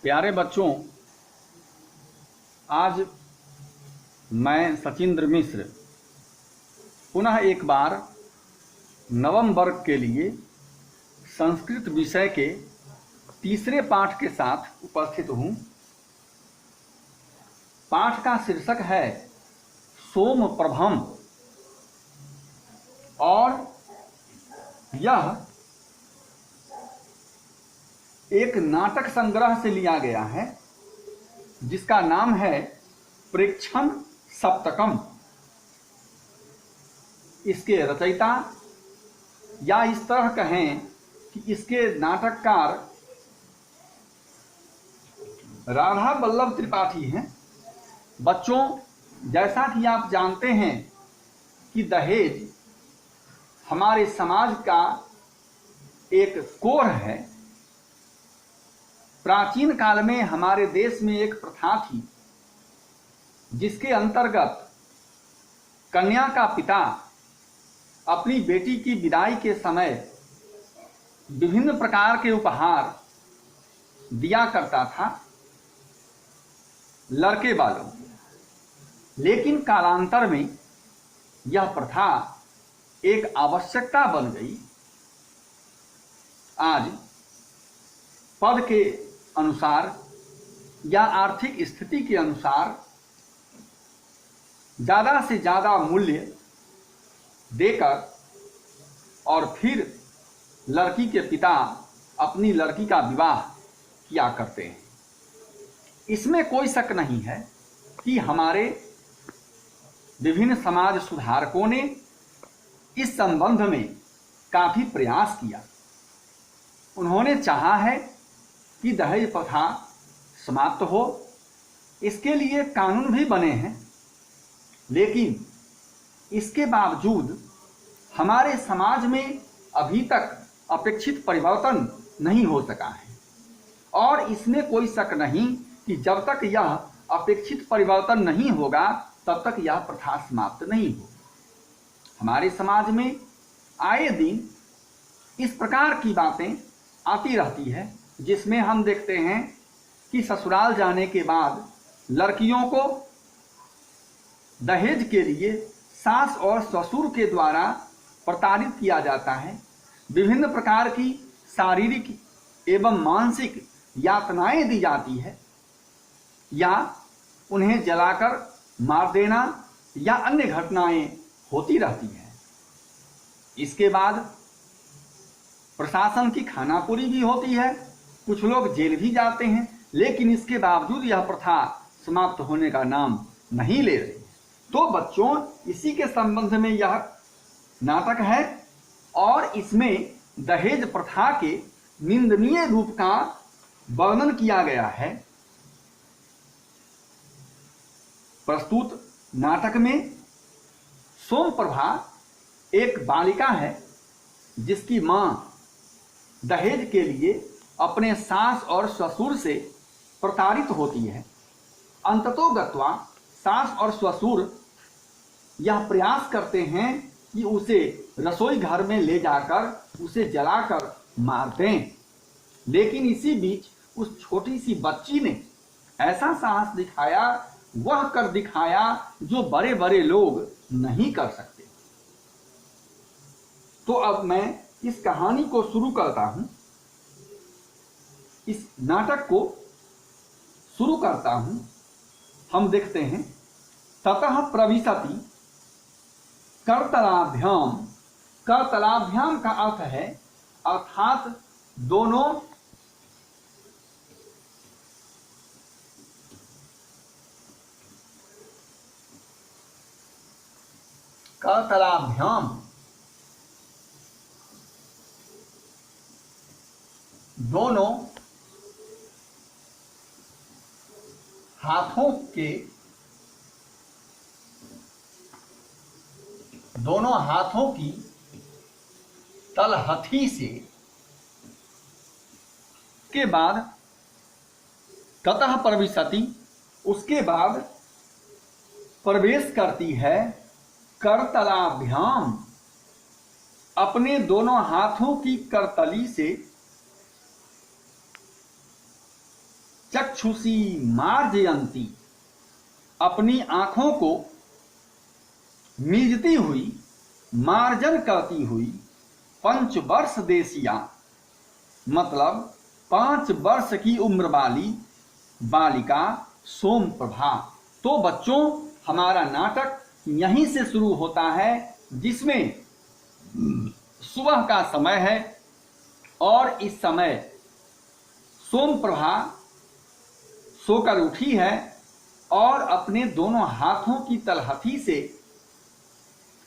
प्यारे बच्चों, आज मैं सचिंद्र मिश्र पुनः एक बार नवम वर्ग के लिए संस्कृत विषय के तीसरे पाठ के साथ उपस्थित हूँ। पाठ का शीर्षक है सोम प्रभम और यह एक नाटक संग्रह से लिया गया है जिसका नाम है प्रेक्षण सप्तकम। इसके रचयिता या इस तरह कहें कि इसके नाटककार राधा वल्लभ त्रिपाठी हैं। बच्चों, जैसा कि आप जानते हैं कि दहेज हमारे समाज का एक कोढ़ है। प्राचीन काल में हमारे देश में एक प्रथा थी जिसके अंतर्गत कन्या का पिता अपनी बेटी की विदाई के समय विभिन्न प्रकार के उपहार दिया करता था लड़के वालों को। लेकिन कालांतर में यह प्रथा एक आवश्यकता बन गई। आज पद के अनुसार या आर्थिक स्थिति के अनुसार ज़्यादा से ज़्यादा मूल्य देकर और फिर लड़की के पिता अपनी लड़की का विवाह किया करते हैं। इसमें कोई शक नहीं है कि हमारे विभिन्न समाज सुधारकों ने इस संबंध में काफ़ी प्रयास किया। उन्होंने चाहा है कि दहेज प्रथा समाप्त हो। इसके लिए कानून भी बने हैं, लेकिन इसके बावजूद हमारे समाज में अभी तक अपेक्षित परिवर्तन नहीं हो सका है और इसमें कोई शक नहीं कि जब तक यह अपेक्षित परिवर्तन नहीं होगा तब तक यह प्रथा समाप्त नहीं होगी। हमारे समाज में आए दिन इस प्रकार की बातें आती रहती है जिसमें हम देखते हैं कि ससुराल जाने के बाद लड़कियों को दहेज के लिए सास और ससुर के द्वारा प्रताड़ित किया जाता है। विभिन्न प्रकार की शारीरिक एवं मानसिक यातनाएं दी जाती है या उन्हें जलाकर मार देना या अन्य घटनाएं होती रहती हैं। इसके बाद प्रशासन की खानापुरी भी होती है, कुछ लोग जेल भी जाते हैं, लेकिन इसके बावजूद यह प्रथा समाप्त होने का नाम नहीं ले रही। तो बच्चों, इसी के संबंध में यह नाटक है और इसमें दहेज प्रथा के निंदनीय रूप का वर्णन किया गया है। प्रस्तुत नाटक में सोम प्रभा एक बालिका है जिसकी मां दहेज के लिए अपने सास और ससुर से प्रताड़ित होती है। अंततोगत्वा सास और ससुर यह प्रयास करते हैं कि उसे रसोई घर में ले जाकर उसे जलाकर मार दें, लेकिन इसी बीच उस छोटी सी बच्ची ने ऐसा साहस दिखाया, वह कर दिखाया जो बड़े बड़े लोग नहीं कर सकते। तो अब मैं इस कहानी को शुरू करता हूं, इस नाटक को शुरू करता हूं। हम देखते हैं ततः प्रविशति करतलाभ्याम। करतलाभ्याम का अर्थ है अर्थात दोनों करतलाभ्याम दोनों हाथों के दोनों हाथों की तलहथी से के बाद ततः प्रविशति, उसके बाद प्रवेश करती है करतलाभ्याम, अपने दोनों हाथों की करतली से चक्षुषी मार्जयंती, अपनी आंखों को मीजती हुई, मार्जन करती हुई, 5 वर्ष देशिया, मतलब 5 वर्ष की उम्र वाली बालिका सोम प्रभा। तो बच्चों, हमारा नाटक यहीं से शुरू होता है, जिसमें सुबह का समय है और इस समय सोम प्रभा सोकर उठी है और अपने दोनों हाथों की तलहथी से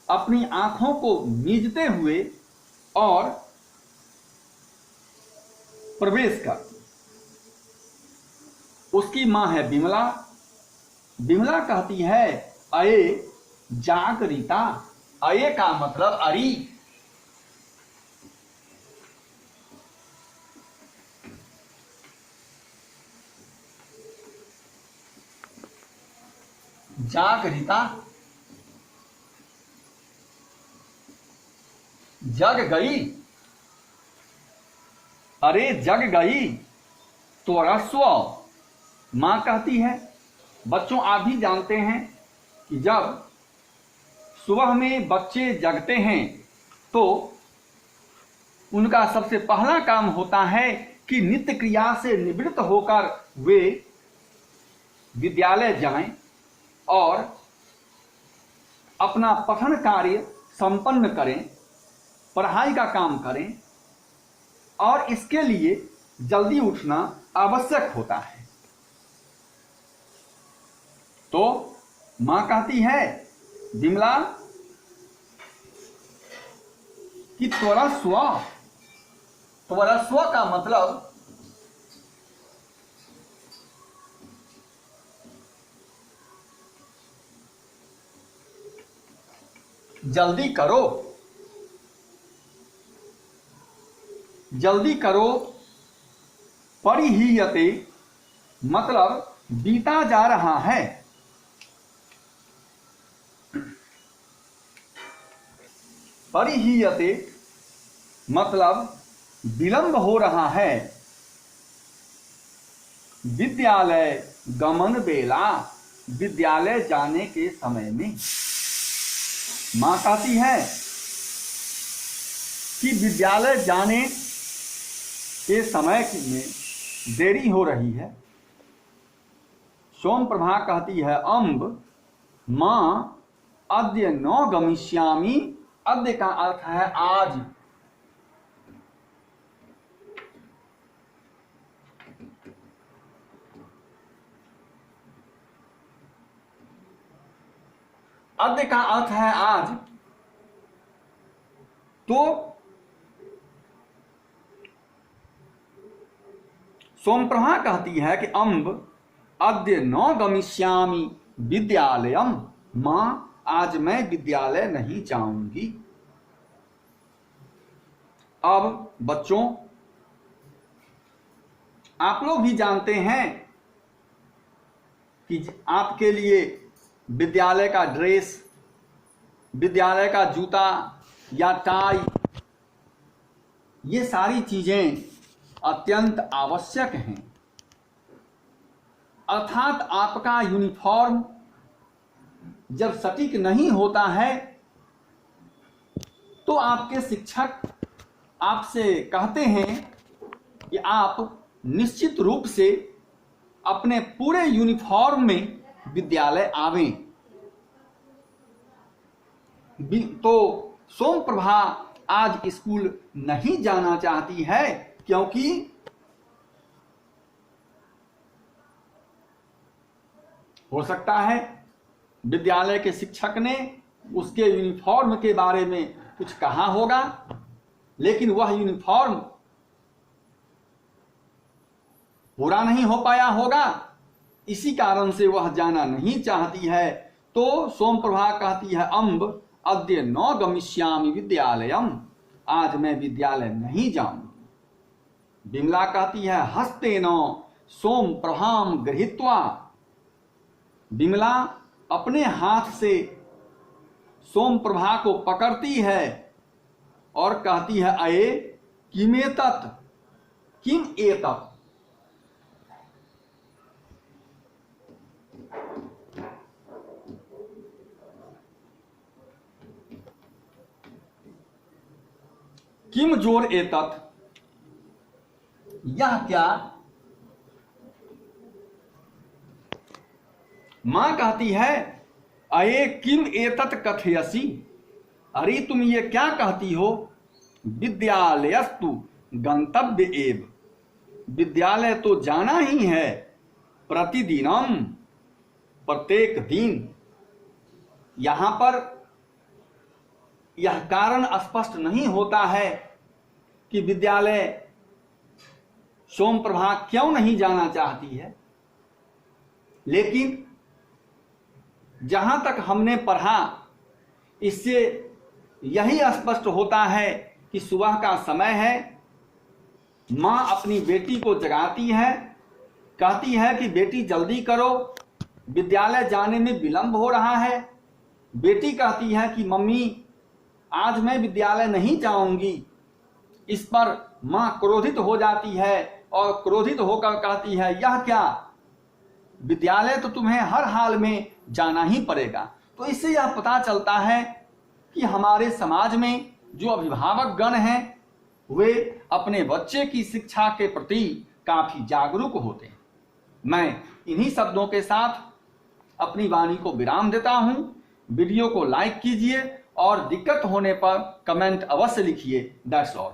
अपनी आंखों को मीजते हुए और प्रवेश करती। उसकी मां है विमला। विमला कहती है, अये जागरिता। अये का मतलब अरी। जागरिता, जग गई। अरे जग गई तो रस्व। मां कहती है, बच्चों आप भी जानते हैं कि जब सुबह में बच्चे जगते हैं तो उनका सबसे पहला काम होता है कि नित्य क्रिया से निवृत्त होकर वे विद्यालय जाएं और अपना पठन कार्य संपन्न करें, पढ़ाई का काम करें, और इसके लिए जल्दी उठना आवश्यक होता है। तो मां कहती है विमला कि त्वरस्व। त्वरस्व का मतलब जल्दी करो, जल्दी करो। परिहीयते मतलब बीता जा रहा है। परिहीयते मतलब विलंब हो रहा है। विद्यालय गमन बेला, विद्यालय जाने के समय में। मां कहती है कि विद्यालय जाने के समय में देरी हो रही है। सोम प्रभा कहती है, अम्ब मां अद्य न गमिष्यामि। अद्य का अर्थ है आज। अद्य का अर्थ है आज। तो सोमप्रभा कहती है कि अम्ब अद्य न गमिष्यामि विद्यालयम। मां आज मैं विद्यालय नहीं जाऊंगी। अब बच्चों, आप लोग भी जानते हैं कि आपके लिए विद्यालय का ड्रेस, विद्यालय का जूता या टाई, ये सारी चीजें अत्यंत आवश्यक हैं। अर्थात आपका यूनिफॉर्म जब सटीक नहीं होता है तो आपके शिक्षक आपसे कहते हैं कि आप निश्चित रूप से अपने पूरे यूनिफॉर्म में विद्यालय आवें। तो सोम प्रभा आज स्कूल नहीं जाना चाहती है, क्योंकि हो सकता है विद्यालय के शिक्षक ने उसके यूनिफॉर्म के बारे में कुछ कहा होगा, लेकिन वह यूनिफॉर्म पूरा नहीं हो पाया होगा, इसी कारण से वह जाना नहीं चाहती है। तो सोम प्रभा कहती है, अम्ब अद्य न गमिष्यामि विद्यालयम। आज मैं विद्यालय नहीं जाऊंगी। विमला कहती है, हस्तेन सोम प्रभाम गृहीत्वा। विमला अपने हाथ से सोम प्रभा को पकड़ती है और कहती है, अये किमेतत्, किम एतत्। किम जोर एतत्, यह क्या। मां कहती है अये किम एतत् कथयसि, अरे तुम ये क्या कहती हो। विद्यालयस्तु गंतव्य एव, विद्यालय तो जाना ही है। प्रतिदिनम, प्रत्येक दिन। यहां पर यह कारण स्पष्ट नहीं होता है कि विद्यालय सोमप्रभा क्यों नहीं जाना चाहती है, लेकिन जहां तक हमने पढ़ा इससे यही स्पष्ट होता है कि सुबह का समय है। मां अपनी बेटी को जगाती है, कहती है कि बेटी जल्दी करो, विद्यालय जाने में विलंब हो रहा है। बेटी कहती है कि मम्मी आज मैं विद्यालय नहीं जाऊंगी। इस पर मां क्रोधित हो जाती है और क्रोधित होकर कहती है यह क्या, विद्यालय तो तुम्हें हर हाल में जाना ही पड़ेगा। तो इससे यह पता चलता है कि हमारे समाज में जो अभिभावक गण हैं वे अपने बच्चे की शिक्षा के प्रति काफी जागरूक होते हैं। मैं इन्हीं शब्दों के साथ अपनी वाणी को विराम देता हूं। वीडियो को लाइक कीजिए और दिक्कत होने पर कमेंट अवश्य लिखिए। That's all.